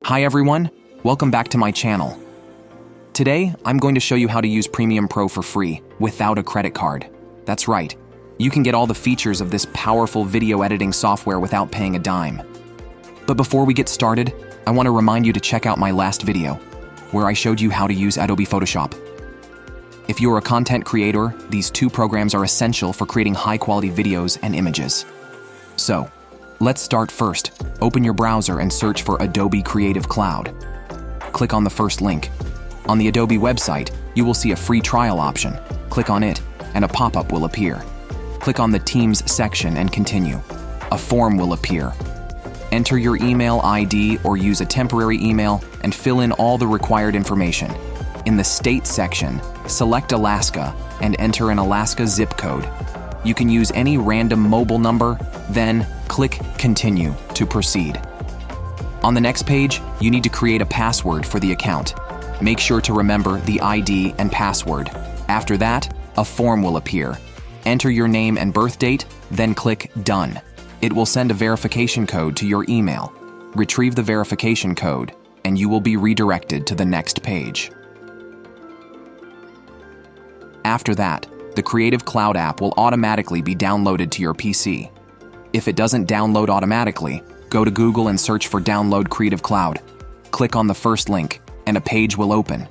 Hi everyone, welcome back to my channel. Today, I'm going to show you how to use Premiere Pro for free without a credit card. That's right, you can get all the features of this powerful video editing software without paying a dime. But before we get started, I want to remind you to check out my last video, where I showed you how to use Adobe Photoshop. If you're a content creator, these two programs are essential for creating high-quality videos and images. So, let's start first. Open your browser and search for Adobe Creative Cloud. Click on the first link. On the Adobe website, you will see a free trial option. Click on it, and a pop-up will appear. Click on the Teams section and continue. A form will appear. Enter your email ID or use a temporary email and fill in all the required information. In the State section, select Alaska and enter an Alaska zip code. You can use any random mobile number, then click Continue to proceed. On the next page, you need to create a password for the account. Make sure to remember the ID and password. After that, a form will appear. Enter your name and birth date, then click Done. It will send a verification code to your email. Retrieve the verification code, and you will be redirected to the next page. After that, the Creative Cloud app will automatically be downloaded to your PC. If it doesn't download automatically, go to Google and search for Download Creative Cloud. Click on the first link, and a page will open.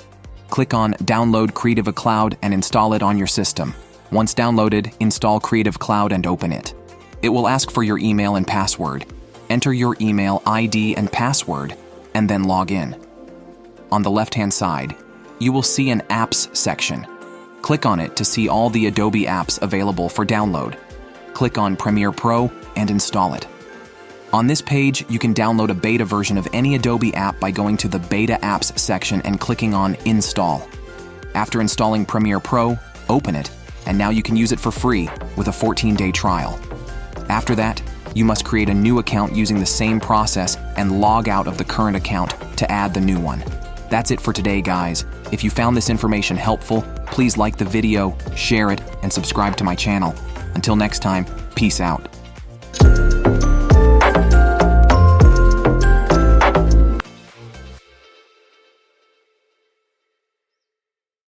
Click on Download Creative Cloud and install it on your system. Once downloaded, install Creative Cloud and open it. It will ask for your email and password. Enter your email ID and password, and then log in. On the left-hand side, you will see an Apps section. Click on it to see all the Adobe apps available for download. Click on Premiere Pro and install it. On this page, you can download a beta version of any Adobe app by going to the Beta Apps section and clicking on Install. After installing Premiere Pro, open it, and now you can use it for free with a 14-day trial. After that, you must create a new account using the same process and log out of the current account to add the new one. That's it for today, guys. If you found this information helpful, please like the video, share it, and subscribe to my channel. Until next time, peace out.